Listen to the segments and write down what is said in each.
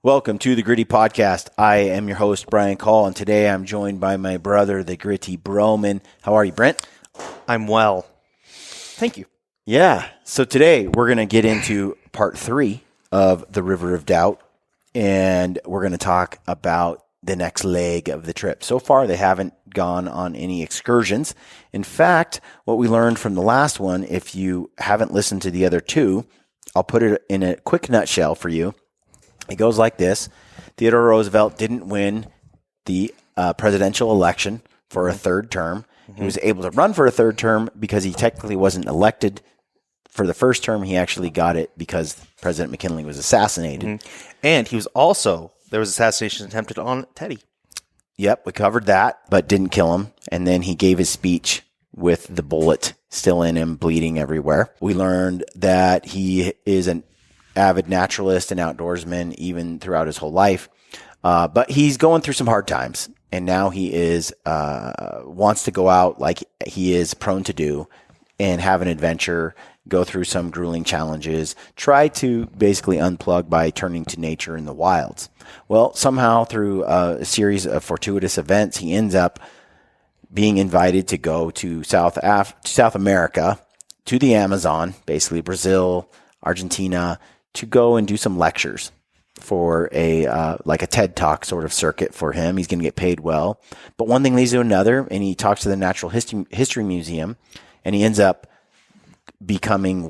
Welcome to the Gritty Podcast. I am your host, Brian Call, and today I'm joined by my brother, the Gritty Broman. How are you, Brent? I'm well. Thank you. Yeah. So today we're going to get into part 3 of The River of Doubt, and we're going to talk about the next leg of the trip. So far, they haven't gone on any excursions. In fact, what we learned from the last one, if you haven't listened to the other two, I'll put it in a quick nutshell for you. It goes like this. Theodore Roosevelt didn't win the presidential election for a third term. He was able to run for a third term because he technically wasn't elected for the first term. He actually got it because President McKinley was assassinated. And he was also, there was assassination attempted on Teddy. Yep, we covered that, but didn't kill him. And then he gave his speech with the bullet still in him, bleeding everywhere. We learned that he is an avid naturalist and outdoorsman even throughout his whole life. But he's going through some hard times, and now he is wants to go out like he is prone to do and have an adventure, go through some grueling challenges, try to basically unplug by turning to nature in the wilds. Well, somehow through a series of fortuitous events, he ends up being invited to go to South America, to the Amazon, basically Brazil, Argentina, to go and do some lectures for like a TED Talk sort of circuit for him. He's going to get paid well. But one thing leads to another, and he talks to the Natural History Museum, and he ends up becoming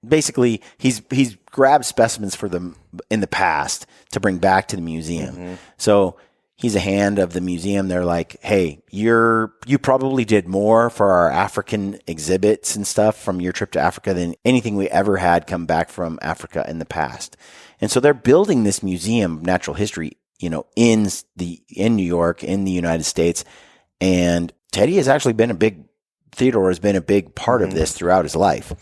basically he's grabbed specimens for them in the past to bring back to the museum. So he's a hand of the museum. They're like, hey, you probably did more for our African exhibits and stuff from your trip to Africa than anything we ever had come back from Africa in the past. And so they're building this museum of natural history, in New York, in the United States. And Theodore has been a big part of this throughout his life.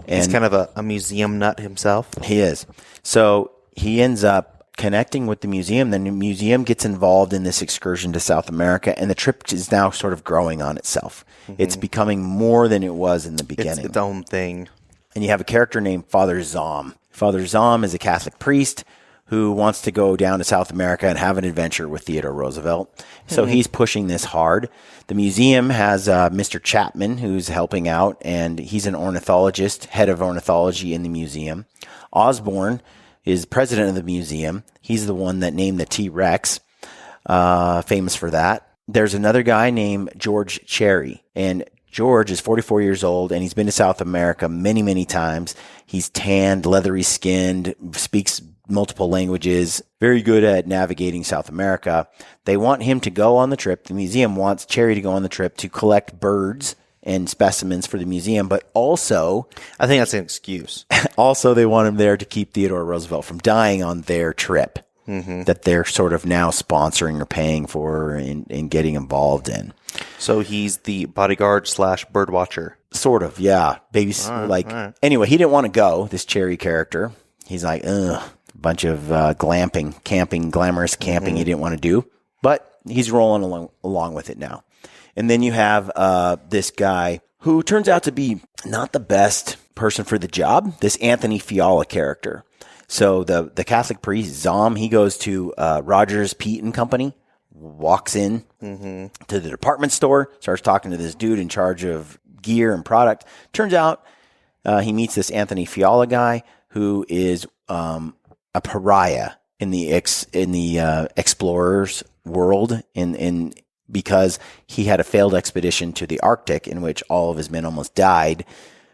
And he's kind of a museum nut himself. He is. So he ends up connecting with the museum. Then the museum gets involved in this excursion to South America, and the trip is now sort of growing on itself. It's becoming more than it was in the beginning. It's its own thing. And you have a character named Father Zom. Father Zom is a Catholic priest who wants to go down to South America and have an adventure with Theodore Roosevelt. So he's pushing this hard. The museum has Mr. Chapman, who's helping out, and he's an ornithologist, head of ornithology in the museum. Osborne is president of the museum. He's the one that named the T-Rex, famous for that. There's another guy named George Cherry, and George is 44 years old, and he's been to South America many, many times. He's tanned, leathery skinned, speaks multiple languages, very good at navigating South America. They want him to go on the trip. The museum wants Cherry to go on the trip to collect birds and specimens for the museum, but also, I think that's an excuse. Also, they want him there to keep Theodore Roosevelt from dying on their trip that they're sort of now sponsoring or paying for and getting involved in. So he's the bodyguard / bird watcher. Sort of, yeah. Anyway, he didn't want to go, this Cherry character. He's like, bunch of glamorous camping he didn't want to do. But he's rolling along with it now. And then you have this guy who turns out to be not the best person for the job, this Anthony Fiala character. So the Catholic priest, Zom, he goes to Rogers, Pete and Company, walks in to the department store, starts talking to this dude in charge of gear and product. Turns out he meets this Anthony Fiala guy who is a pariah in the explorers world because he had a failed expedition to the Arctic in which all of his men almost died,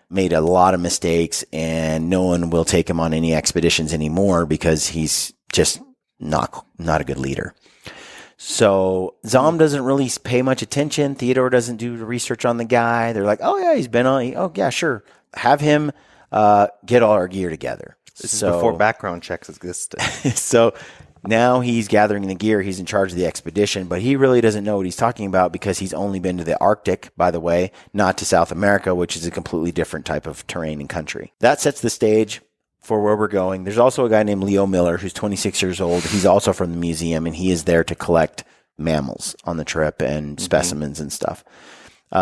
made a lot of mistakes, and no one will take him on any expeditions anymore because he's just not a good leader. So Zom doesn't really pay much attention. Theodore doesn't do the research on the guy. They're like, oh yeah, he's been on. Oh yeah, sure. Have him get all our gear together. This is before background checks existed. So now he's gathering the gear. He's in charge of the expedition, but he really doesn't know what he's talking about because he's only been to the Arctic, by the way, not to South America, which is a completely different type of terrain and country. That sets the stage for where we're going. There's also a guy named Leo Miller who's 26 years old. He's also from the museum, and he is there to collect mammals on the trip and specimens and stuff.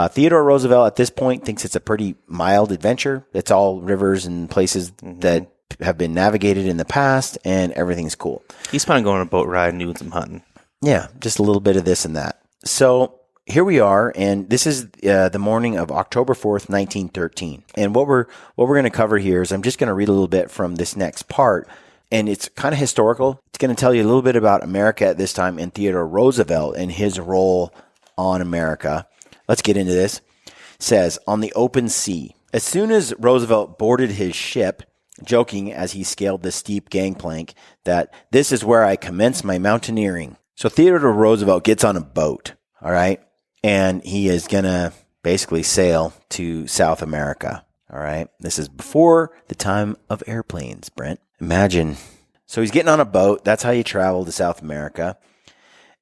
Theodore Roosevelt at this point thinks it's a pretty mild adventure. It's all rivers and places that have been navigated in the past, and everything's cool. He's planning on going on a boat ride and doing some hunting. Yeah, just a little bit of this and that. So here we are, and this is the morning of October 4th, 1913. And what we're going to cover here is I'm just going to read a little bit from this next part, and it's kind of historical. It's going to tell you a little bit about America at this time and Theodore Roosevelt and his role on America. Let's get into this. It says, on the open sea. As soon as Roosevelt boarded his ship, joking as he scaled the steep gangplank, that this is where I commence my mountaineering. So Theodore Roosevelt gets on a boat, all right? And he is going to basically sail to South America, all right? This is before the time of airplanes, Brent. Imagine. So he's getting on a boat. That's how you travel to South America.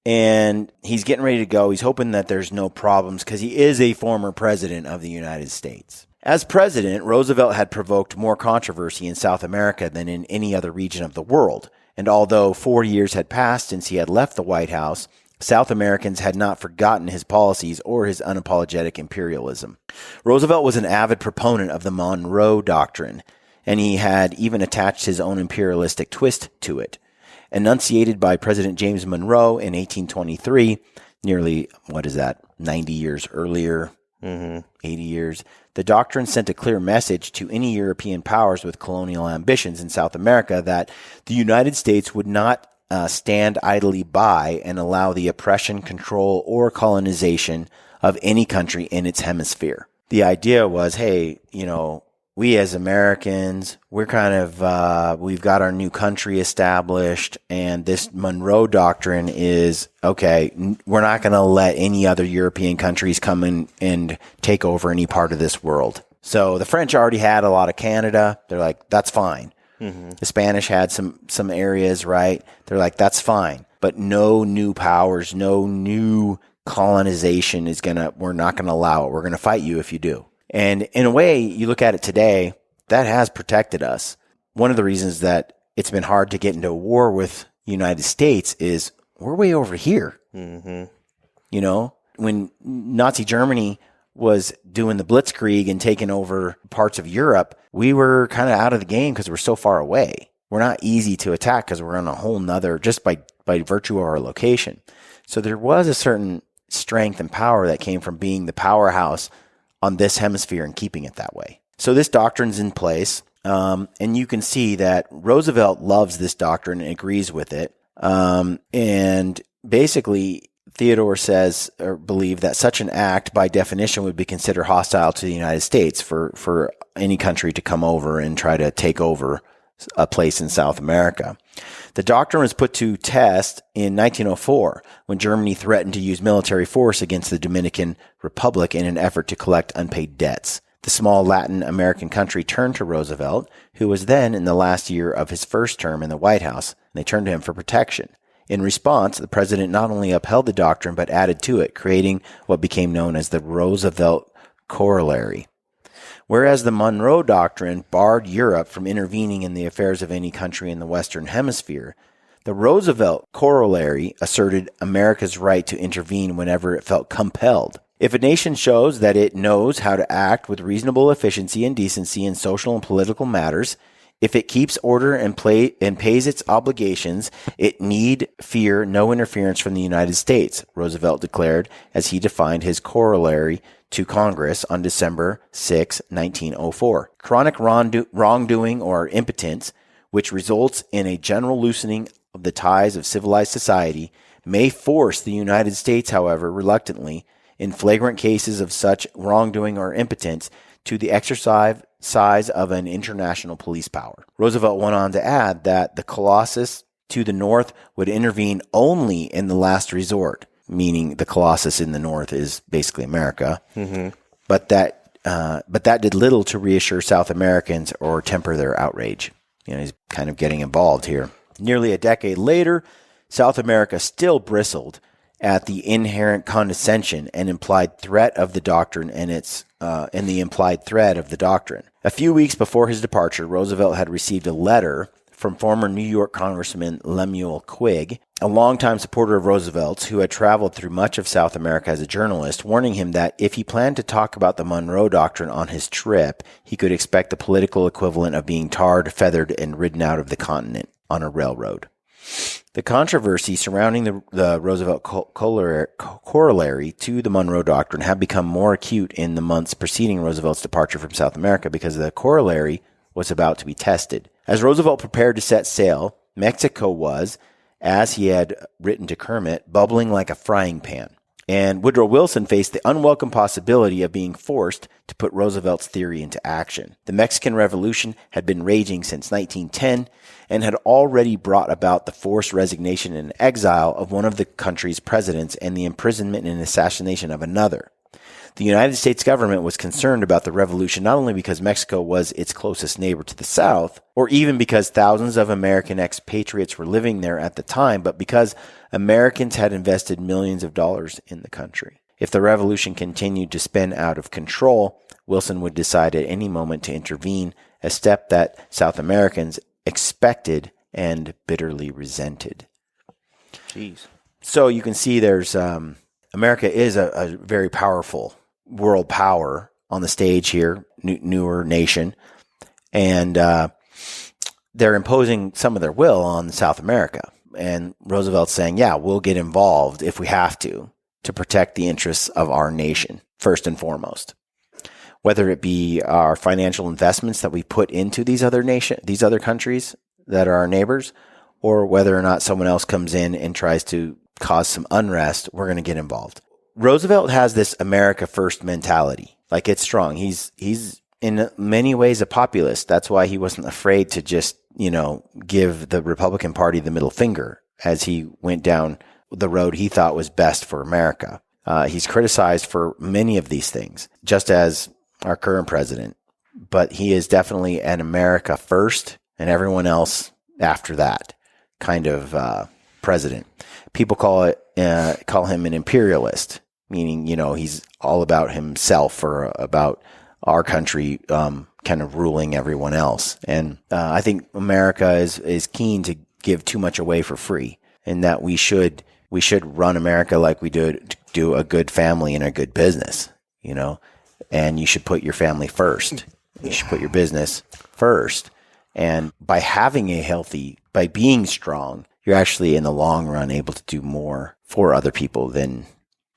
And he's getting ready to go. He's hoping that there's no problems because he is a former president of the United States. As president, Roosevelt had provoked more controversy in South America than in any other region of the world. And although 4 years had passed since he had left the White House, South Americans had not forgotten his policies or his unapologetic imperialism. Roosevelt was an avid proponent of the Monroe doctrine, and he had even attached his own imperialistic twist to it. Enunciated by President James Monroe in 1823, nearly, 90 years earlier, 80 years, the doctrine sent a clear message to any European powers with colonial ambitions in South America that the United States would not stand idly by and allow the oppression, control, or colonization of any country in its hemisphere. The idea was, hey, we as Americans, we're we've got our new country established, and this Monroe doctrine is, okay, we're not going to let any other European countries come in and take over any part of this world. So the French already had a lot of Canada. They're like, that's fine. Mm-hmm. The Spanish had some areas, right? They're like, that's fine. But no new powers, no new colonization we're not going to allow it. We're going to fight you if you do. And in a way, you look at it today, that has protected us. One of the reasons that it's been hard to get into a war with the United States is we're way over here. Mm-hmm. When Nazi Germany was doing the Blitzkrieg and taking over parts of Europe, we were kind of out of the game because we're so far away. We're not easy to attack because we're on a whole nother, just by virtue of our location. So there was a certain strength and power that came from being the powerhouse on this hemisphere and keeping it that way. So this doctrine's in place, and you can see that Roosevelt loves this doctrine and agrees with it. And basically, Theodore says or believed that such an act, by definition, would be considered hostile to the United States for any country to come over and try to take over a place in South America. The doctrine was put to test in 1904 when Germany threatened to use military force against the Dominican Republic in an effort to collect unpaid debts. The small Latin American country turned to Roosevelt, who was then in the last year of his first term in the White House, and they turned to him for protection. In response, the president not only upheld the doctrine but added to it, creating what became known as the Roosevelt Corollary. Whereas the Monroe Doctrine barred Europe from intervening in the affairs of any country in the Western Hemisphere, the Roosevelt Corollary asserted America's right to intervene whenever it felt compelled. If a nation shows that it knows how to act with reasonable efficiency and decency in social and political matters, if it keeps order and pays its obligations, it need fear no interference from the United States, Roosevelt declared as he defined his corollary to Congress on December 6, 1904. Chronic wrongdoing or impotence, which results in a general loosening of the ties of civilized society, may force the United States, however, reluctantly, in flagrant cases of such wrongdoing or impotence, to the exercise of an international police power. Roosevelt went on to add that the Colossus to the north would intervene only in the last resort, meaning the Colossus in the north is basically America, but that did little to reassure South Americans or temper their outrage. He's kind of getting involved here. Nearly a decade later, South America still bristled at the inherent condescension and implied threat of the doctrine and the implied threat of the doctrine. A few weeks before his departure, Roosevelt had received a letter from former New York Congressman Lemuel Quigg, a longtime supporter of Roosevelt's who had traveled through much of South America as a journalist, warning him that if he planned to talk about the Monroe Doctrine on his trip, he could expect the political equivalent of being tarred, feathered, and ridden out of the continent on a railroad. The controversy surrounding the Roosevelt corollary to the Monroe Doctrine had become more acute in the months preceding Roosevelt's departure from South America because the corollary was about to be tested. As Roosevelt prepared to set sail, Mexico was, as he had written to Kermit, bubbling like a frying pan. And Woodrow Wilson faced the unwelcome possibility of being forced to put Roosevelt's theory into action. The Mexican Revolution had been raging since 1910 and had already brought about the forced resignation and exile of one of the country's presidents and the imprisonment and assassination of another. The United States government was concerned about the revolution not only because Mexico was its closest neighbor to the south, or even because thousands of American expatriates were living there at the time, but because Americans had invested millions of dollars in the country. If the revolution continued to spin out of control, Wilson would decide at any moment to intervene, a step that South Americans expected and bitterly resented. Jeez. So you can see there's America is a very powerful world power on the stage here, newer nation, and they're imposing some of their will on South America. And Roosevelt's saying, yeah, we'll get involved if we have to protect the interests of our nation, first and foremost. Whether it be our financial investments that we put into these other countries that are our neighbors, or whether or not someone else comes in and tries to cause some unrest, we're going to get involved. Roosevelt has this America first mentality. Like, it's strong. He's in many ways a populist. That's why he wasn't afraid to just, give the Republican Party the middle finger as he went down the road he thought was best for America. He's criticized for many of these things, just as our current president, but he is definitely an America first and everyone else after that kind of president. People call him an imperialist, meaning, he's all about himself or about our country kind of ruling everyone else. And I think America is keen to give too much away for free, and that we should run America like we do a good family and a good business, and you should put your family first. You should put your business first. And by being strong, you're actually in the long run able to do more for other people than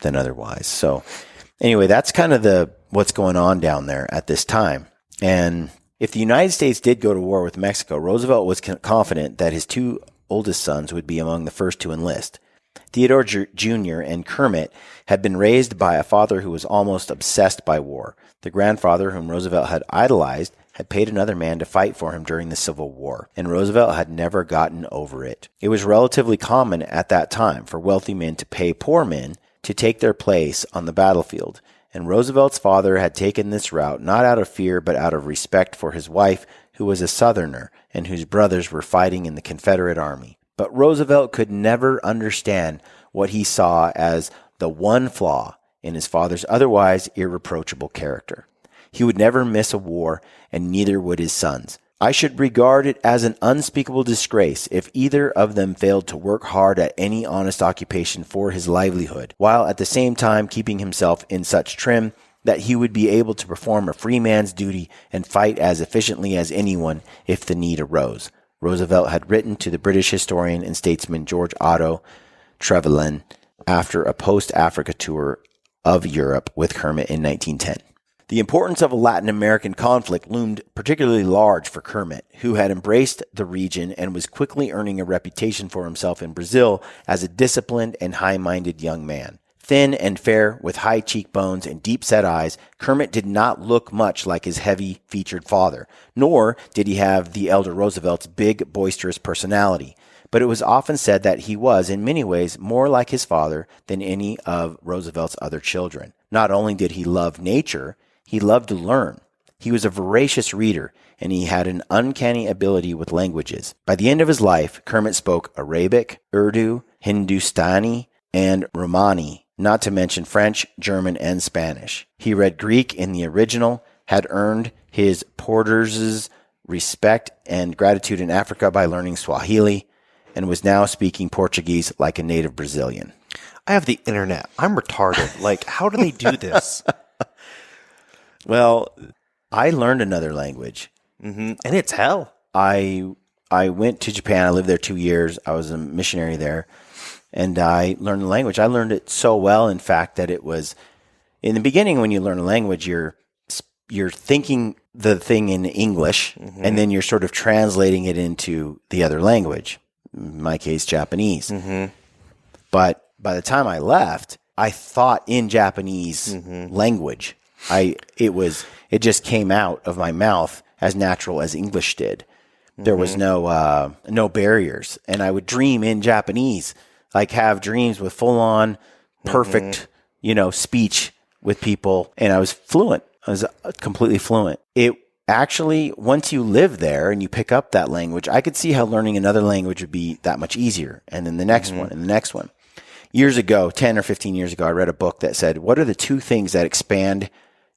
otherwise. So anyway, that's kind of what's going on down there at this time. And if the United States did go to war with Mexico, Roosevelt was confident that his two oldest sons would be among the first to enlist. Theodore Jr. and Kermit had been raised by a father who was almost obsessed by war. The grandfather, whom Roosevelt had idolized, had paid another man to fight for him during the Civil War, and Roosevelt had never gotten over it. It was relatively common at that time for wealthy men to pay poor men to take their place on the battlefield, and Roosevelt's father had taken this route not out of fear but out of respect for his wife, who was a Southerner and whose brothers were fighting in the Confederate Army. But Roosevelt could never understand what he saw as the one flaw in his father's otherwise irreproachable character. He would never miss a war, and neither would his sons. I should regard it as an unspeakable disgrace if either of them failed to work hard at any honest occupation for his livelihood, while at the same time keeping himself in such trim that he would be able to perform a free man's duty and fight as efficiently as anyone if the need arose. Roosevelt had written to the British historian and statesman George Otto Trevelyan after a post-Africa tour of Europe with Kermit in 1910. The importance of a Latin American conflict loomed particularly large for Kermit, who had embraced the region and was quickly earning a reputation for himself in Brazil as a disciplined and high-minded young man. Thin and fair, with high cheekbones and deep-set eyes, Kermit did not look much like his heavy-featured father, nor did he have the elder Roosevelt's big, boisterous personality. But it was often said that he was, in many ways, more like his father than any of Roosevelt's other children. Not only did he love nature, he loved to learn. He was a voracious reader, and he had an uncanny ability with languages. By the end of his life, Kermit spoke Arabic, Urdu, Hindustani, and Romani, not to mention French, German, and Spanish. He read Greek in the original, had earned his porter's respect and gratitude in Africa by learning Swahili and was now speaking Portuguese like a native Brazilian. I have the internet. I'm retarded. Like, how do they do this? Well, I learned another language. And it's hell. I went to Japan. I lived there 2 years. I was a missionary there. And I learned the language. I learned it so well, in fact, that it was in the beginning when you learn a language, you're thinking the thing in English, and then you're sort of translating it into the other language, in my case, Japanese. But by the time I left, I thought in Japanese language. It just came out of my mouth as natural as English did. There was no barriers, and I would dream in Japanese, like have dreams with full on perfect, speech with people, and I was fluent. I was completely fluent. It actually, once you live there and you pick up that language, I could see how learning another language would be that much easier. And then the next one and the next one. Years ago, 10 or 15 years ago, I read a book that said, what are the 2 things that expand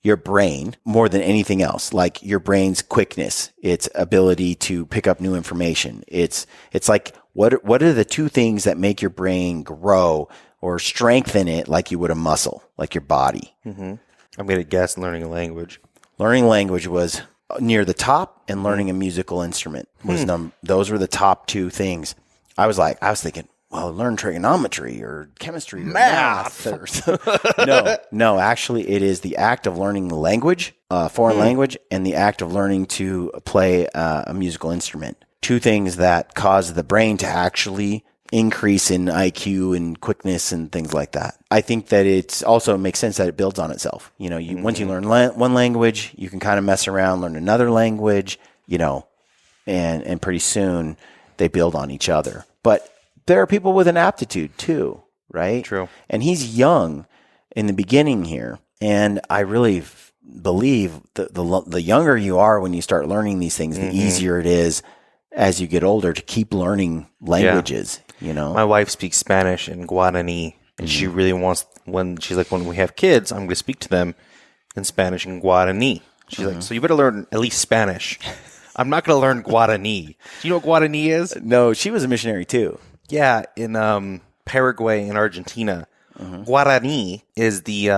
your brain more than anything else? Like your brain's quickness, its ability to pick up new information. It's like, what are the 2 things that make your brain grow or strengthen it like you would a muscle, like your body? I'm going to guess learning a language. Learning language was near the top, and learning a musical instrument was those were the top 2 things. I was thinking, well, learn trigonometry or chemistry or math. No, actually it is the act of learning language, foreign language, and the act of learning to play a musical instrument. 2 things that cause the brain to actually increase in IQ and quickness and things like that. I think that it also makes sense that it builds on itself. Once you learn one language, you can kind of mess around, learn another language, and pretty soon they build on each other. But there are people with an aptitude too, right? True. And he's young in the beginning here. And I really believe that the younger you are when you start learning these things, the easier it is as you get older to keep learning languages. My wife speaks Spanish and Guarani, and she really wants, when we have kids, I'm going to speak to them in Spanish and Guarani. She's like, so you better learn at least Spanish. I'm not going to learn Guarani. Do you know what Guarani is? No, she was a missionary too. Yeah, in Paraguay and Argentina. Guarani is the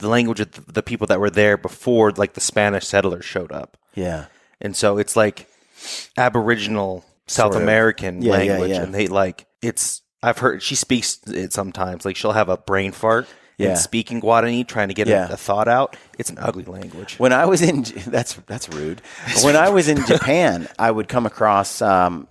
language of the people that were there before, like, the Spanish settlers showed up. Yeah. And so it's like Aboriginal South American language, and they I've heard she speaks it sometimes. Like, she'll have a brain fart and speak in Guarani, trying to get a thought out. It's an ugly language. When I was that's rude. When I was in Japan, I would come across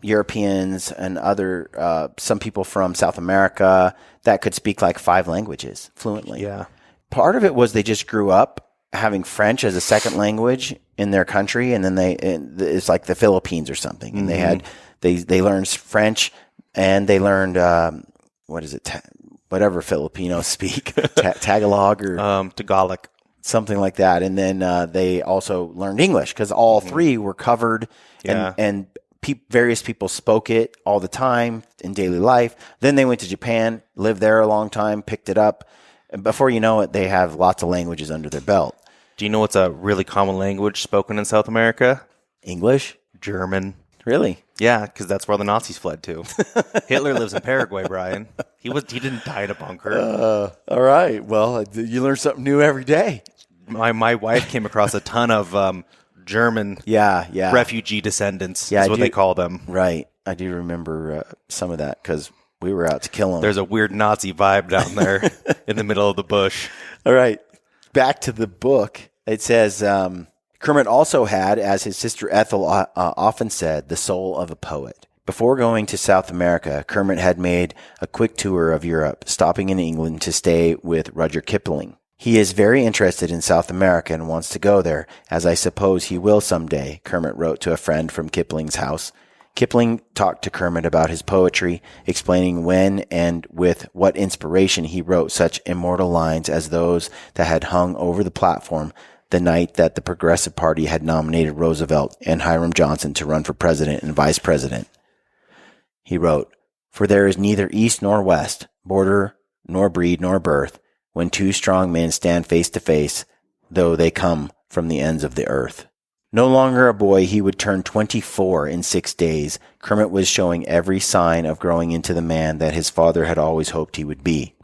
Europeans and other some people from South America that could speak like 5 languages fluently. Yeah. Part of it was they just grew up having French as a second language in their country, and then it's like the Philippines or something, and they learned French, and they learned whatever Filipinos speak, Tagalog or Tagalog, something like that, and then they also learned English because all 3 were covered, and various people spoke it all the time in daily life. Then they went to Japan, lived there a long time, picked it up, and before you know it, they have lots of languages under their belt. Do you know what's a really common language spoken in South America? English? German. Really? Yeah, because that's where the Nazis fled to. Hitler lives in Paraguay, Brian. He didn't die in a bunker. All right. Well, you learn something new every day. My wife came across a ton of German refugee descendants, is what they call them. Right. I do remember some of that because we were out to kill them. There's a weird Nazi vibe down there in the middle of the bush. All right. Back to the book. It says, Kermit also had, as his sister Ethel often said, the soul of a poet. Before going to South America, Kermit had made a quick tour of Europe, stopping in England to stay with Rudyard Kipling. He is very interested in South America and wants to go there, as I suppose he will someday, Kermit wrote to a friend from Kipling's house. Kipling talked to Kermit about his poetry, explaining when and with what inspiration he wrote such immortal lines as those that had hung over the platform the night that the Progressive Party had nominated Roosevelt and Hiram Johnson to run for president and vice president. He wrote, "For there is neither east nor west, border nor breed nor birth, when 2 strong men stand face to face, though they come from the ends of the earth." No longer a boy, he would turn 24 in 6 days. Kermit was showing every sign of growing into the man that his father had always hoped he would be.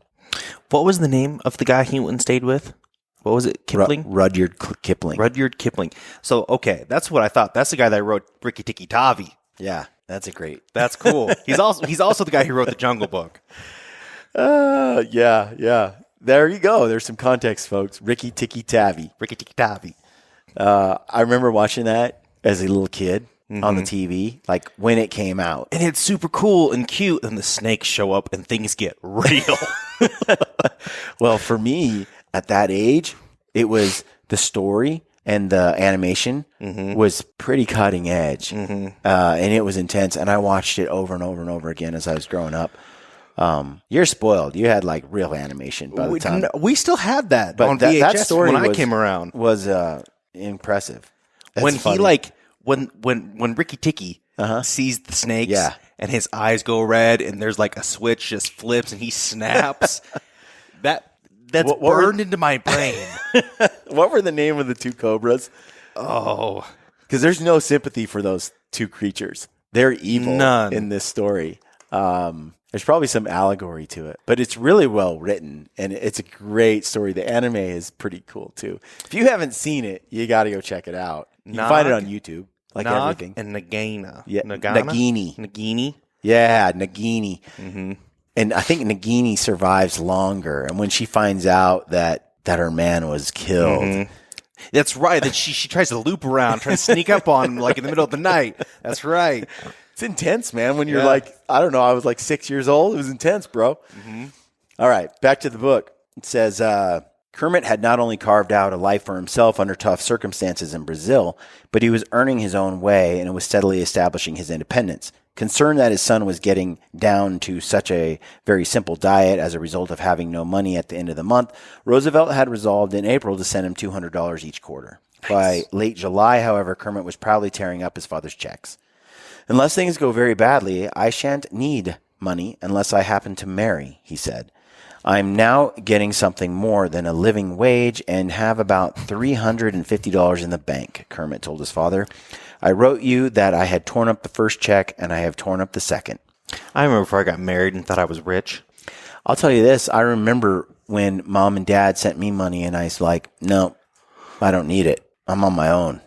What was the name of the guy he went and stayed with? What was it? Kipling? Rudyard Kipling. Rudyard Kipling. So, okay, that's what I thought. That's the guy that wrote Rikki Tikki Tavi. Yeah, that's a great. That's cool. He's also the guy who wrote the Jungle Book. Yeah. There you go. There's some context, folks. Rikki Tikki Tavi. Rikki Tikki Tavi. I remember watching that as a little kid on the TV, like when it came out. And it's super cool and cute, and the snakes show up and things get real. Well, for me, at that age, it was the story and the animation was pretty cutting edge. And it was intense. And I watched it over and over and over again as I was growing up. You're spoiled. You had like real animation by the time. We still had that But on VHS that story when I came around. Was impressive. That's When funny. he like when Rikki Tikki sees the snakes and his eyes go red and there's like a switch just flips and he snaps. That's burned into my brain. What were the name of the two cobras? Oh, because there's no sympathy for those two creatures. They're evil in this story. There's probably some allegory to it, but it's really well written and it's a great story. The anime is pretty cool too. If you haven't seen it, you got to go check it out. You can find it on YouTube, like everything. And Nagina. Yeah, Nagini. Yeah, Nagini. And I think Nagini survives longer. And when she finds out that her man was killed. That's right. That she tries to loop around, trying to sneak up on him like in the middle of the night. That's right. It's intense, man. When you're like, I don't know, I was like 6 years old. It was intense, bro. All right, back to the book. It says, Kermit had not only carved out a life for himself under tough circumstances in Brazil, but he was earning his own way and was steadily establishing his independence. Concerned that his son was getting down to such a very simple diet as a result of having no money at the end of the month, Roosevelt had resolved in April to send him $200 each quarter. Nice. By late July, however, Kermit was proudly tearing up his father's checks. Unless things go very badly, I shan't need money unless I happen to marry, he said. I'm now getting something more than a living wage and have about $350 in the bank, Kermit told his father. I wrote you that I had torn up the first check and I have torn up the second. I remember before I got married and thought I was rich. I'll tell you this. I remember when mom and dad sent me money and I was like, no, I don't need it. I'm on my own.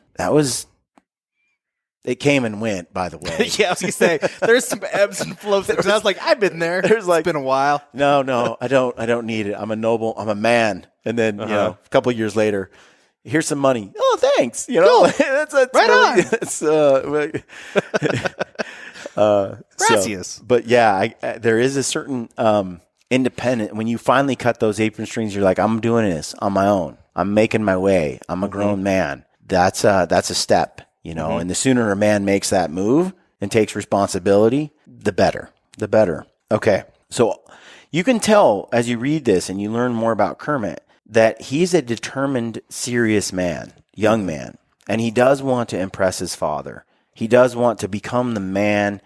It came and went, by the way. Yeah, I was going to say, there's some ebbs and flows. I was like, I've been there. There's like, it's been a while. No, I don't need it. I'm a man. And then, a couple of years later, here's some money. Oh, thanks. Cool. that's right really, on. Gracias. But yeah, there is a certain independent. When you finally cut those apron strings, you're like, I'm doing this on my own. I'm making my way. I'm a grown man. That's a step. And the sooner a man makes that move and takes responsibility, the better. Okay. So you can tell as you read this and you learn more about Kermit that he's a determined, serious man, young man. And he does want to impress his father. He does want to become the man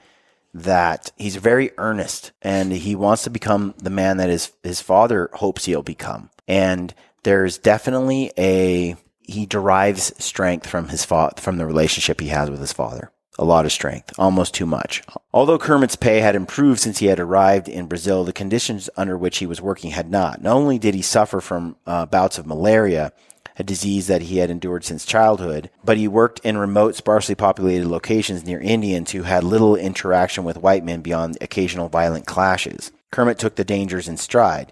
that he's very earnest and he wants to become the man that his father hopes he'll become. And there's definitely he derives strength from from the relationship he has with his father. A lot of strength, almost too much. Although Kermit's pay had improved since he had arrived in Brazil, the conditions under which he was working had not. Not only did he suffer from bouts of malaria, a disease that he had endured since childhood, but he worked in remote, sparsely populated locations near Indians who had little interaction with white men beyond occasional violent clashes. Kermit took the dangers in stride.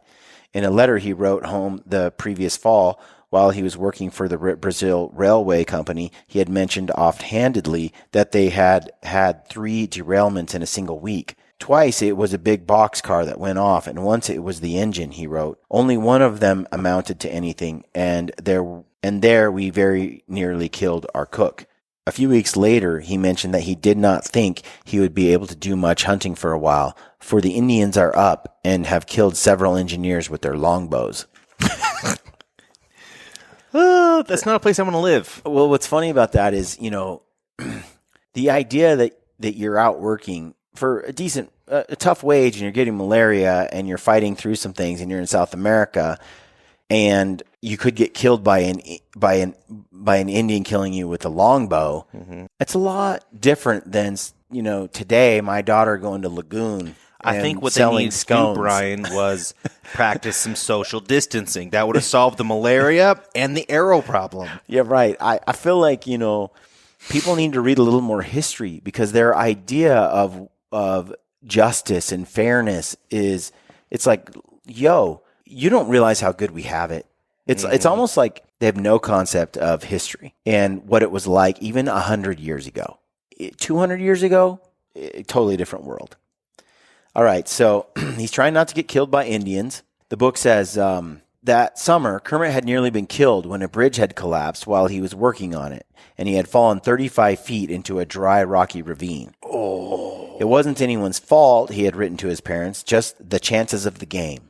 In a letter he wrote home the previous fall, while he was working for the Brazil Railway Company, he had mentioned offhandedly that they had 3 derailments in a single week. Twice it was a big boxcar that went off, and once it was the engine, he wrote. Only one of them amounted to anything, and there we very nearly killed our cook. A few weeks later, he mentioned that he did not think he would be able to do much hunting for a while, for the Indians are up and have killed several engineers with their longbows. That's not a place I want to live. Well, what's funny about that is, the idea that you're out working for a tough wage and you're getting malaria and you're fighting through some things and you're in South America, and you could get killed by an Indian killing you with a longbow. It's a lot different than, today my daughter going to Lagoon. I think what they needed to do, Brian, was practice some social distancing. That would have solved the malaria and the arrow problem. Yeah, right. I feel like, people need to read a little more history, because their idea of justice and fairness is, it's like, yo, you don't realize how good we have it. It's almost like they have no concept of history and what it was like even 100 years ago. 200 years ago, a totally different world. All right, so he's trying not to get killed by Indians. The book says that summer, Kermit had nearly been killed when a bridge had collapsed while he was working on it, and he had fallen 35 feet into a dry, rocky ravine. Oh. It wasn't anyone's fault, he had written to his parents, just the chances of the game.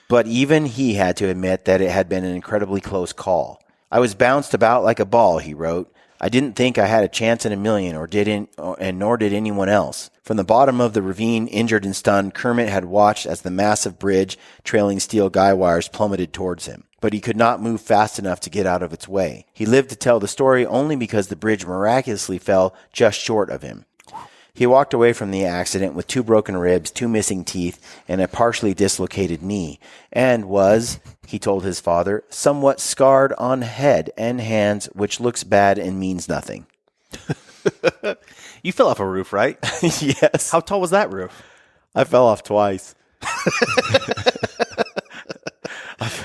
But even he had to admit that it had been an incredibly close call. I was bounced about like a ball, he wrote. I didn't think I had a chance in a million, and nor did anyone else. From the bottom of the ravine, injured and stunned, Kermit had watched as the massive bridge, trailing steel guy wires, plummeted towards him. But he could not move fast enough to get out of its way. He lived to tell the story only because the bridge miraculously fell just short of him. He walked away from the accident with 2 broken ribs, 2 missing teeth, and a partially dislocated knee, and was, he told his father, somewhat scarred on head and hands, which looks bad and means nothing. You fell off a roof, right? Yes. How tall was that roof? I fell off twice.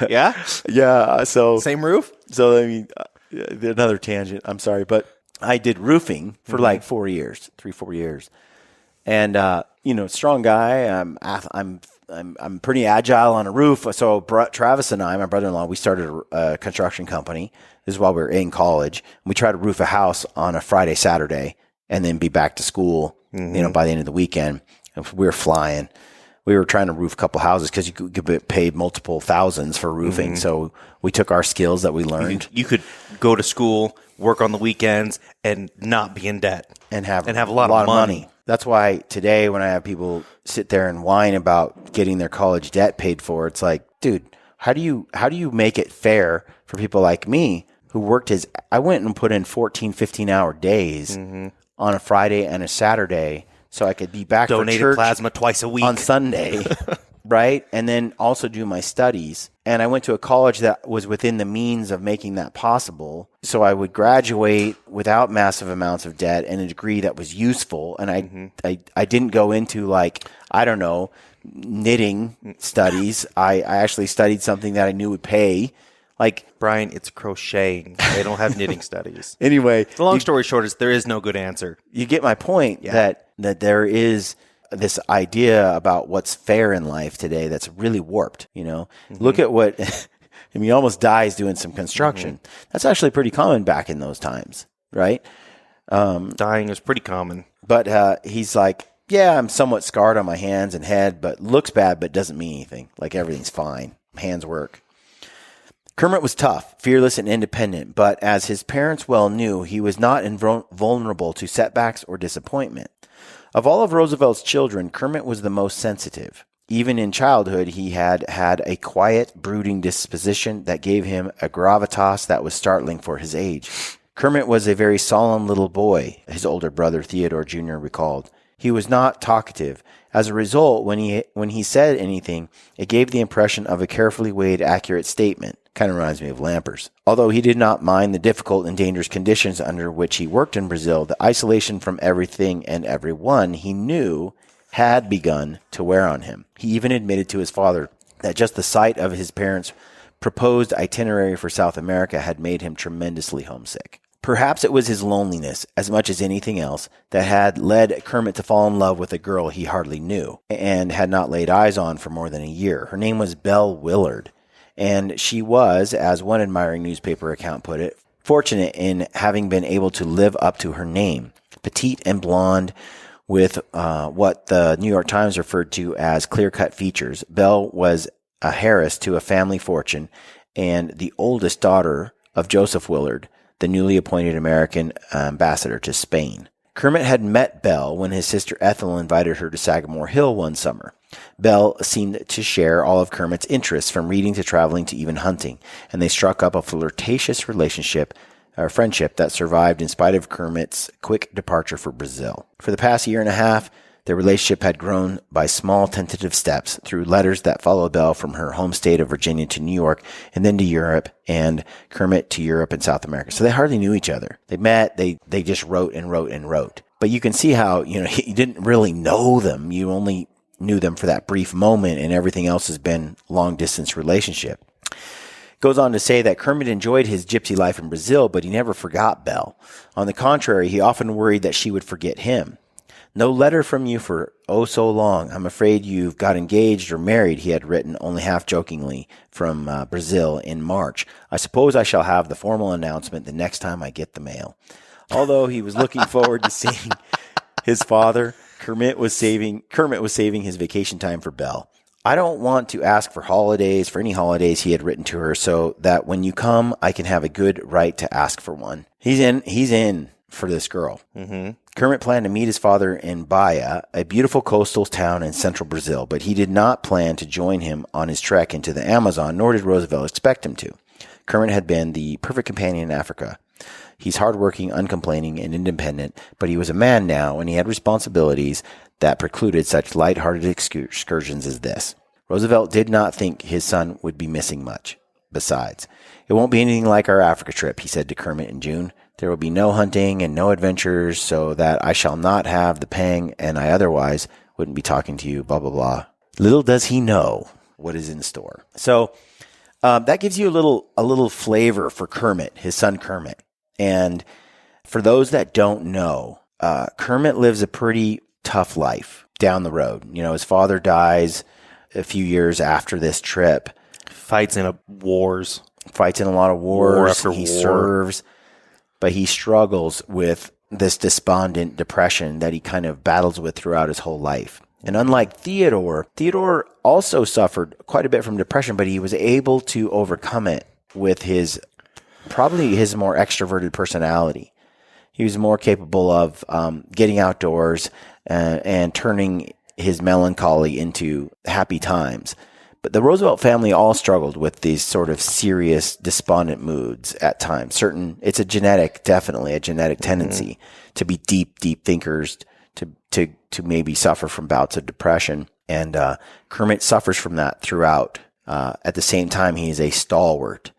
Yeah? Yeah. So Same roof? So, I mean, another tangent. I'm sorry, but I did roofing for like 4 years, 3-4 years. And, strong guy. I'm pretty agile on a roof. So Travis and I, my brother-in-law, we started a construction company. This is while we were in college. We tried to roof a house on a Friday, Saturday, and then be back to school, by the end of the weekend. And we were flying. We were trying to roof a couple houses because you could get paid multiple thousands for roofing. So we took our skills that we learned. You could go to school, work on the weekends, and not be in debt. And have a lot of money. That's why today when I have people sit there and whine about getting their college debt paid for, it's like, dude, how do you make it fair for people like me who I went and put in 14, 15-hour days on a Friday and a Saturday so I could be back Donated for church plasma twice a week on Sunday, right? And then also do my studies. And I went to a college that was within the means of making that possible. So I would graduate without massive amounts of debt and a degree that was useful. And I didn't go into knitting studies. I actually studied something that I knew would pay. Like, Brian, it's crocheting. They don't have knitting studies. Anyway, the long story short is there is no good answer. You get my point that there is this idea about what's fair in life today that's really warped, Look at what he almost dies doing some construction. That's actually pretty common back in those times, right? Dying is pretty common. But he's like, yeah, I'm somewhat scarred on my hands and head, but looks bad, but doesn't mean anything. Like everything's fine. Hands work. Kermit was tough, fearless, and independent, but as his parents well knew, he was not vulnerable to setbacks or disappointment. Of all of Roosevelt's children, Kermit was the most sensitive. Even in childhood, he had a quiet, brooding disposition that gave him a gravitas that was startling for his age. Kermit was a very solemn little boy, his older brother Theodore Jr. recalled. He was not talkative. As a result, when he said anything, it gave the impression of a carefully weighed, accurate statement. Kind of reminds me of Lampers. Although he did not mind the difficult and dangerous conditions under which he worked in Brazil, the isolation from everything and everyone he knew had begun to wear on him. He even admitted to his father that just the sight of his parents' proposed itinerary for South America had made him tremendously homesick. Perhaps it was his loneliness, as much as anything else, that had led Kermit to fall in love with a girl he hardly knew and had not laid eyes on for more than a year. Her name was Belle Willard. And she was, as one admiring newspaper account put it, fortunate in having been able to live up to her name. Petite and blonde with what the New York Times referred to as clear-cut features. Belle was a heiress to a family fortune and the oldest daughter of Joseph Willard, the newly appointed American ambassador to Spain. Kermit had met Belle when his sister Ethel invited her to Sagamore Hill one summer. Belle seemed to share all of Kermit's interests, from reading to traveling to even hunting, and they struck up a flirtatious friendship that survived in spite of Kermit's quick departure for Brazil. For the past year and a half, their relationship had grown by small tentative steps through letters that followed Belle from her home state of Virginia to New York and then to Europe, and Kermit to Europe and South America. So they hardly knew each other. They met, they just wrote and wrote and wrote. But you can see how, you didn't really know them. You only knew them for that brief moment, and everything else has been long distance relationship. Goes on to say that Kermit enjoyed his gypsy life in Brazil, but he never forgot Belle. On the contrary, he often worried that she would forget him. No letter from you for oh so long. I'm afraid you've got engaged or married, he had written, only half jokingly, from Brazil in March. I suppose I shall have the formal announcement the next time I get the mail. Although he was looking forward to seeing his father, Kermit was saving his vacation time for Belle. I don't want to ask for any holidays, he had written to her, so that when you come, I can have a good right to ask for one. He's in for this girl. Mm-hmm. Kermit planned to meet his father in Bahia, a beautiful coastal town in central Brazil, but he did not plan to join him on his trek into the Amazon, nor did Roosevelt expect him to. Kermit had been the perfect companion in Africa. He's hardworking, uncomplaining, and independent, but he was a man now, and he had responsibilities that precluded such light-hearted excursions as this. Roosevelt did not think his son would be missing much. Besides, it won't be anything like our Africa trip, he said to Kermit in June. There will be no hunting and no adventures, so that I shall not have the pang, and I otherwise wouldn't be talking to you, blah, blah, blah. Little does he know what is in store. So that gives you a little flavor for Kermit, his son Kermit. And for those that don't know, Kermit lives a pretty tough life down the road. His father dies a few years after this trip. Fights in a lot of wars. War after war. Serves. But he struggles with this despondent depression that he kind of battles with throughout his whole life. And unlike Theodore also suffered quite a bit from depression, but he was able to overcome it with probably his more extroverted personality. He was more capable of getting outdoors and turning his melancholy into happy times. But the Roosevelt family all struggled with these sort of serious, despondent moods at times. It's definitely a genetic tendency to be deep thinkers, to maybe suffer from bouts of depression. And Kermit suffers from that throughout. At the same time, he is a stalwart,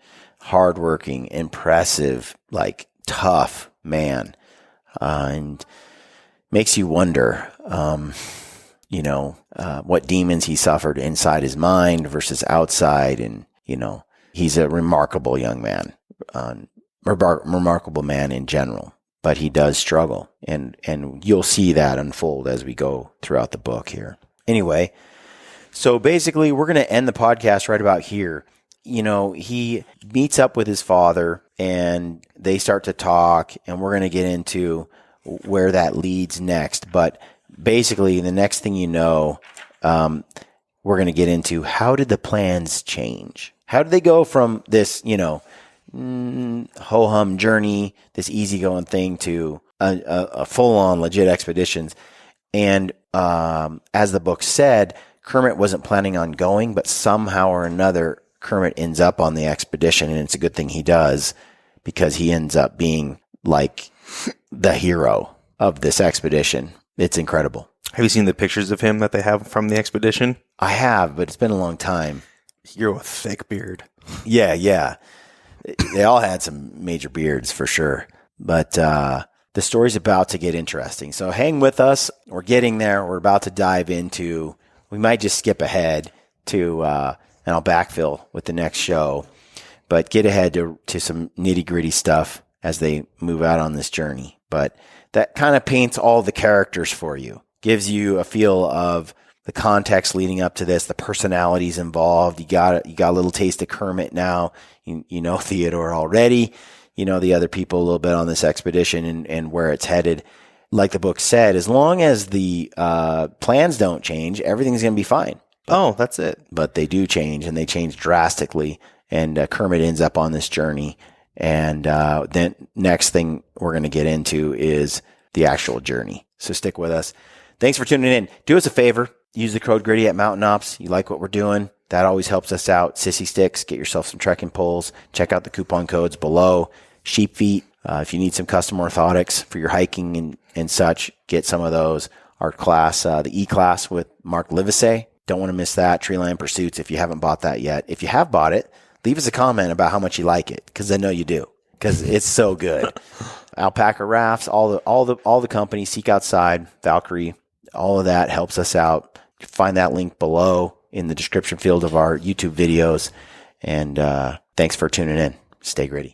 hardworking, impressive, tough man. And makes you wonder, what demons he suffered inside his mind versus outside. And, he's a remarkable young man, remarkable man in general, but he does struggle. And you'll see that unfold as we go throughout the book here. Anyway, so basically we're going to end the podcast right about here. He meets up with his father and they start to talk, and we're going to get into where that leads next. But basically, the next thing we're going to get into, how did the plans change? How did they go from this, ho-hum journey, this easygoing thing, to a full-on legit expeditions? And as the book said, Kermit wasn't planning on going, but somehow or another, Kermit ends up on the expedition, and it's a good thing he does, because he ends up being like the hero of this expedition. It's incredible. Have you seen the pictures of him that they have from the expedition? I have, but it's been a long time. You're a thick beard. Yeah. They all had some major beards for sure. But the story's about to get interesting. So hang with us. We're getting there. We're about to dive into, we might just skip ahead to, and I'll backfill with the next show, but get ahead to some nitty gritty stuff as they move out on this journey. But that kind of paints all the characters for you, gives you a feel of the context leading up to this, the personalities involved. You got a little taste of Kermit now. You know Theodore already. You know the other people a little bit on this expedition and where it's headed. Like the book said, as long as the plans don't change, everything's going to be fine. That's it. But they do change, and they change drastically. And Kermit ends up on this journey. And then next thing we're going to get into is the actual journey. So stick with us. Thanks for tuning in. Do us a favor. Use the code Gritty at Mountain Ops. You like what we're doing? That always helps us out. Sissy Sticks, get yourself some trekking poles. Check out the coupon codes below. Sheep Feet, if you need some custom orthotics for your hiking and such, get some of those. Our class, the E-Class with Mark Livesey. Don't want to miss that. Treeline Pursuits, if you haven't bought that yet. If you have bought it, leave us a comment about how much you like it, because I know you do, because it's so good. Alpaca Rafts, all the companies, Seek Outside, Valkyrie, all of that helps us out. Find that link below in the description field of our YouTube videos. And thanks for tuning in. Stay gritty.